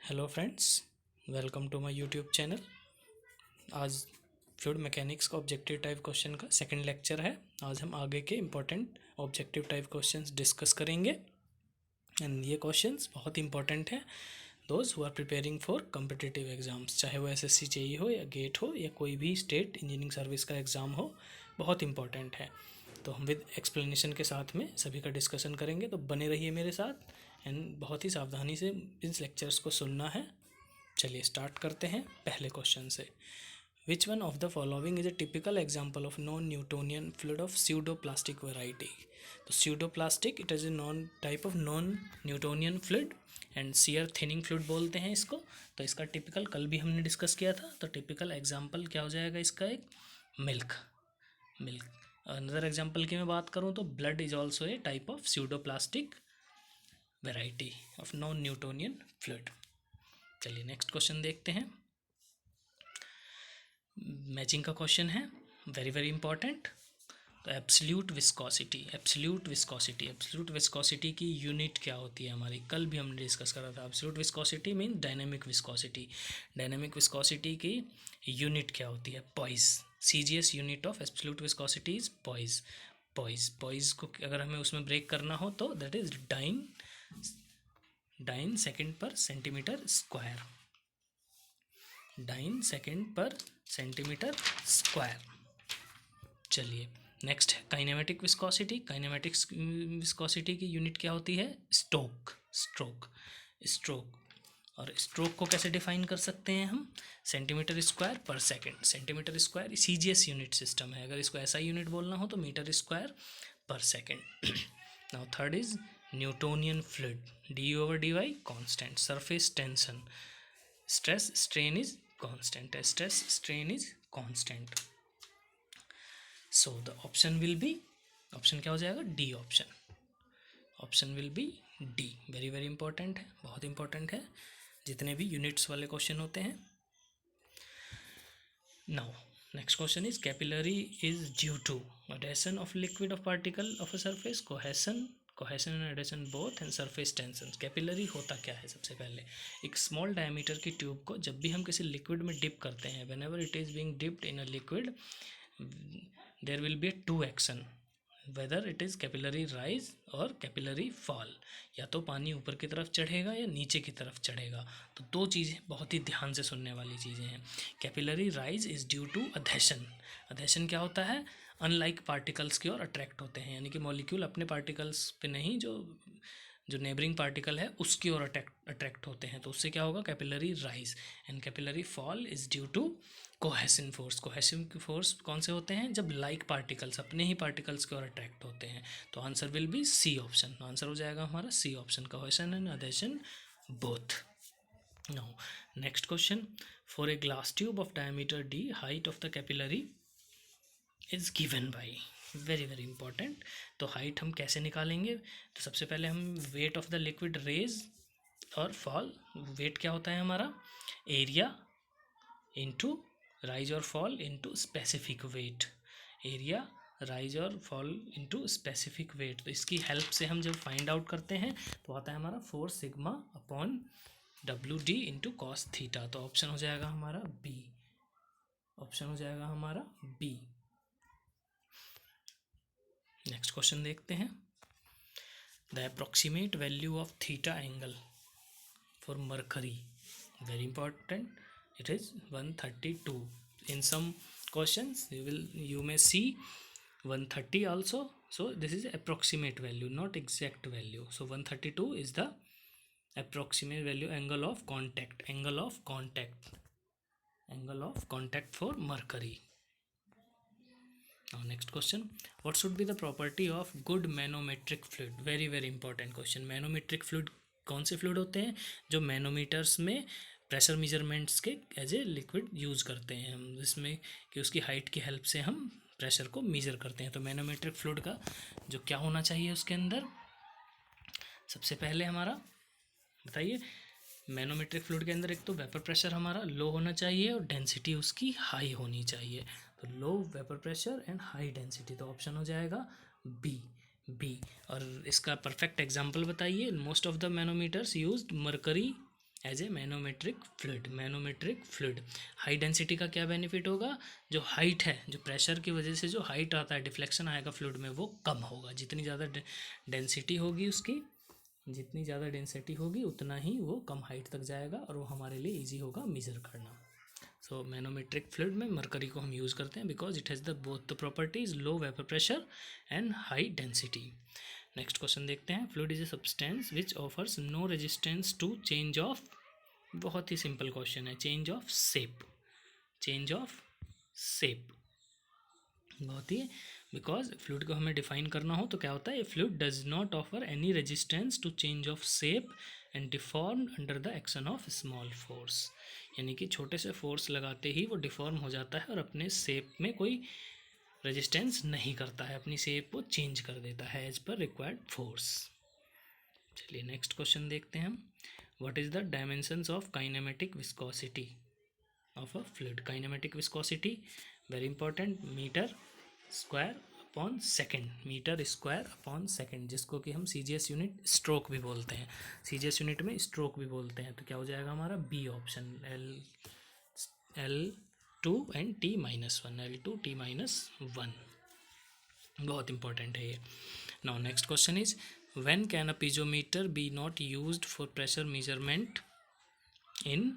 Hello friends, welcome to my YouTube channel. आज fluid mechanics का objective type question का second lecture है। आज हम आगे के important objective type questions discuss करेंगे एंड ये क्वेश्चंस बहुत इंपॉर्टेंट हैं those who are preparing for competitive exams, चाहे वो एसएससी जेईई हो या गेट हो या कोई भी स्टेट इंजीनियरिंग सर्विस का एग्ज़ाम हो, बहुत इंपॉर्टेंट है। तो हम विद एक्सप्लेनेशन के साथ में सभी का डिस्कशन करेंगे, तो बने रहिए मेरे साथ एंड बहुत ही सावधानी से इन लेक्चर्स को सुनना है। चलिए स्टार्ट करते हैं पहले क्वेश्चन से। Which one of the following is a typical example of non Newtonian fluid of pseudoplastic variety. तो pseudoplastic it is a non type of non Newtonian fluid and shear thinning fluid बोलते हैं इसको। तो इसका typical कल भी हमने discuss किया था, तो टिपिकल एग्जाम्पल क्या हो जाएगा इसका? एक मिल्क। अनदर एग्जाम्पल की मैं बात करूँ तो blood is also a type of pseudoplastic variety of non Newtonian fluid. चलिए नेक्स्ट क्वेश्चन देखते हैं। मैचिंग का क्वेश्चन है, वेरी वेरी इंपॉर्टेंट। तो एब्सोल्यूट विस्कोसिटी की यूनिट क्या होती है हमारी? कल भी हमने डिस्कस करा था। Absolute viscosity mean dynamic viscosity. Dynamic viscosity की यूनिट क्या होती है? Poised. CGS unit of absolute viscosity is poised. Poised को अगर हमें उसमें ब्रेक करना हो तो दैट इज डाइन सेकेंड पर सेंटीमीटर स्क्वायर। डाइन सेकेंड पर सेंटीमीटर स्क्वायर। चलिए नेक्स्ट है काइनेमेटिक विस्कोसिटी। काइनेमेटिक विस्कोसिटी की यूनिट क्या होती है? स्ट्रोक। और स्ट्रोक को कैसे डिफाइन कर सकते हैं हम? सेंटीमीटर स्क्वायर पर second. Centimetre square CGS unit system है, अगर इसको ऐसा यूनिट बोलना हो तो मीटर स्क्वायर पर second. Now third is Newtonian fluid. डी/dy constant. Surface tension, stress strain is constant. So the option will be, option क्या हो जाएगा? D option will be D. Very very important है, बहुत इंपॉर्टेंट है जितने भी यूनिट्स वाले क्वेश्चन होते हैं। Now next question is capillary is due to adhesion of liquid of particle of a surface, cohesion and adhesion both and surface tension। Capillary होता क्या है? सबसे पहले एक स्मॉल डायमीटर की ट्यूब को जब भी हम किसी लिक्विड में डिप करते हैं, whenever it is being dipped in a liquid there will be a two action, whether it is capillary rise और capillary fall। या तो पानी ऊपर की तरफ चढ़ेगा या नीचे की तरफ चढ़ेगा। तो दो चीज़ें बहुत ही ध्यान से सुनने वाली चीज़ें हैं। Capillary rise is due to adhesion. Adhesion क्या होता है? अनलाइक पार्टिकल्स की ओर अट्रैक्ट होते हैं, यानी कि मॉलिक्यूल अपने पार्टिकल्स पे नहीं, जो नेबरिंग पार्टिकल है उसकी ओर अट्रैक्ट होते हैं, तो उससे क्या होगा? Capillary rise. And capillary fall is due to cohesive force. Cohesive force कौन से होते हैं? जब लाइक पार्टिकल्स अपने ही पार्टिकल्स की ओर अट्रैक्ट होते हैं। तो answer will be C option. Answer हो जाएगा हमारा C option, cohesion and adhesion both. Now next question, for a glass tube of diameter D height of the capillary is given by. Very very important. तो height हम कैसे निकालेंगे? तो सबसे पहले हम weight of the liquid rise और fall. Weight क्या होता है हमारा? एरिया इंटू राइज और fall into specific weight. Area, rise और फॉल इंटू स्पेसिफिक वेट। तो इसकी हेल्प से हम जब फाइंड आउट करते हैं तो आता है हमारा 4 sigma upon WD into cos theta. तो ऑप्शन हो जाएगा हमारा बी। ऑप्शन हो जाएगा हमारा बी। नेक्स्ट क्वेश्चन देखते हैं। The approximate value of theta angle for mercury, very important, it is 132. In some questions you may see 130 also, so this is approximate value, not exact value. So 132 is the approximate value, angle of contact for mercury. Now next question, what should be the property of good manometric fluid? Very very important question. Manometric fluid कौन से fluid होते हैं? जो manometers में pressure measurements के as a liquid use करते हैं हम, जिसमें कि उसकी हाइट की हेल्प से हम प्रेशर को मेज़र करते हैं। तो मैनोमेट्रिक फ्लूइड का जो क्या होना चाहिए उसके अंदर? सबसे पहले हमारा बताइए, मैनोमेट्रिक फ्लूइड के अंदर एक तो वेपर प्रेशर हमारा लो होना चाहिए और डेंसिटी उसकी हाई होनी चाहिए। तो low vapour pressure and high density, तो ऑप्शन हो जाएगा बी। और इसका परफेक्ट एग्जांपल बताइए। Most of the manometers used mercury as a manometric fluid. Manometric fluid high density का क्या बेनिफिट होगा, जो हाइट है, जो प्रेशर की वजह से जो हाइट आता है, डिफ्लेक्शन आएगा फ्लूइड में, वो कम होगा। जितनी ज़्यादा डेंसिटी होगी उसकी, जितनी ज़्यादा डेंसिटी होगी उतना ही वो कम हाइट तक जाएगा और वो हमारे लिए ईजी होगा मेजर करना। सो मैनोमेट्रिक फ्लूइड में मरकरी को हम यूज़ करते हैं because it has the both the properties low vapour pressure and high density. Next question देखते हैं। Fluid is a substance which offers no resistance to change of, बहुत ही simple question है, change of shape. Change of shape बहुत ही, because fluid को हमें define करना हो तो क्या होता है, fluid does not offer any resistance to change of shape and deform under the action of small force. यानी कि छोटे से फोर्स लगाते ही वो डिफॉर्म हो जाता है और अपने शेप में कोई रेजिस्टेंस नहीं करता है, अपनी शेप को चेंज कर देता है एज पर रिक्वायर्ड फोर्स। चलिए नेक्स्ट क्वेश्चन देखते हैं हम। What is the dimensions of kinematic viscosity of a fluid. Kinematic viscosity very important, metre square upon second, metre square upon second, जिसको कि हम CGS यूनिट स्ट्रोक भी बोलते हैं, CGS यूनिट में स्ट्रोक भी बोलते हैं। तो क्या हो जाएगा हमारा B option, L2 and T-1, L2 T-1, बहुत इंपॉर्टेंट है ये। Now next question is when can a piezometer be not used for pressure measurement in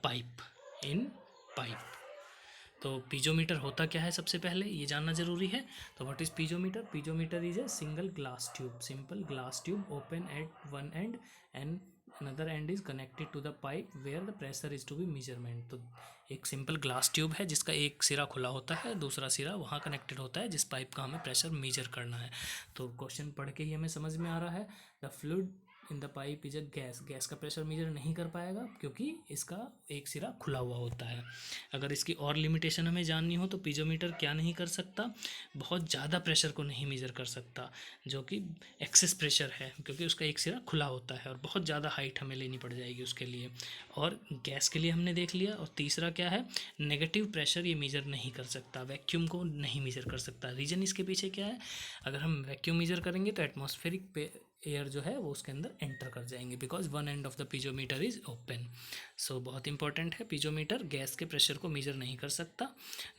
pipe. In pipe, तो पीजोमीटर होता क्या है सबसे पहले ये जानना जरूरी है। तो what is piezometer, piezometer is a single glass tube, simple glass tube open at one end and another end is connected to the pipe where the pressure is to be measurement. तो एक simple glass tube है जिसका एक सिरा खुला होता है, दूसरा सिरा वहाँ कनेक्टेड होता है जिस पाइप का हमें प्रेशर मेजर करना है। तो क्वेश्चन पढ़ के ही हमें समझ में आ रहा है, the fluid in the pipe is a gas, gas का प्रेशर मेजर नहीं कर पाएगा क्योंकि इसका एक सिरा खुला हुआ होता है। अगर इसकी और लिमिटेशन हमें जाननी हो तो पीजोमीटर क्या नहीं कर सकता, बहुत ज़्यादा प्रेशर को नहीं मेजर कर सकता जो कि एक्सेस प्रेशर है, क्योंकि उसका एक सिरा खुला होता है और बहुत ज़्यादा हाइट हमें लेनी पड़ जाएगी उसके लिए। और गैस के लिए हमने देख लिया। और तीसरा क्या है, नेगेटिव प्रेशर ये मेजर नहीं कर सकता, वैक्यूम को नहीं मेजर कर सकता। रीज़न इसके पीछे क्या है, अगर हम वैक्यूम मेजर करेंगे तो एटमॉस्फेरिक एयर जो है वो उसके अंदर एंटर कर जाएंगे because one end of the piezometer is open. So बहुत इंपॉर्टेंट है, पीजोमीटर गैस के प्रेशर को मेजर नहीं कर सकता।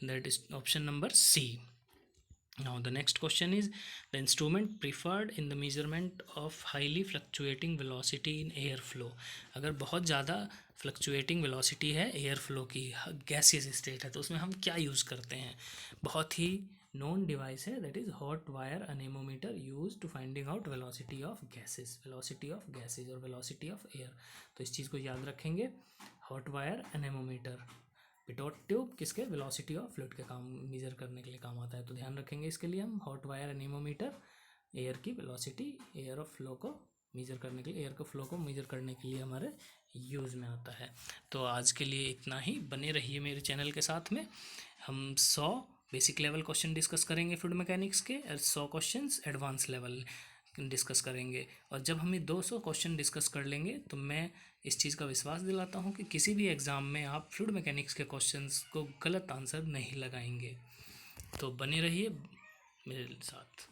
That is option number C. Now the next question is the instrument preferred in the measurement of highly fluctuating velocity in air flow. अगर बहुत ज़्यादा फ्लक्चुएटिंग वेलोसिटी है एयर फ्लो की, गैसियस स्टेट है, तो उसमें हम क्या यूज़ करते हैं, बहुत ही नोन डिवाइस है, that is hot wire anemometer use to finding out velocity of gases, velocity of gases और वेलोसिटी ऑफ एयर। तो इस चीज़ को याद रखेंगे, hot wire anemometer. Pitot tube किसके, वेलोसिटी ऑफ फ्लूइड के काम मेजर करने के लिए काम आता है, तो ध्यान रखेंगे इसके लिए हम। हॉट वायर अनेमोमीटर एयर की वेलोसिटी, एयर ऑफ फ्लो को मेजर करने के लिए, एयर को फ्लो को मेजर करने के लिए हमारे यूज़ में आता है। तो आज के लिए इतना ही, बने रहिए मेरे चैनल के साथ में। हम 100 बेसिक लेवल क्वेश्चन डिस्कस करेंगे फ्लूइड मैकेनिक्स के और 100 क्वेश्चंस एडवांस लेवल डिस्कस करेंगे। और जब हम ये 200 क्वेश्चन डिस्कस कर लेंगे तो मैं इस चीज़ का विश्वास दिलाता हूँ कि किसी भी एग्ज़ाम में आप फ्लूइड मैकेनिक्स के क्वेश्चंस को गलत आंसर नहीं लगाएंगे। तो बने रहिए मेरे साथ।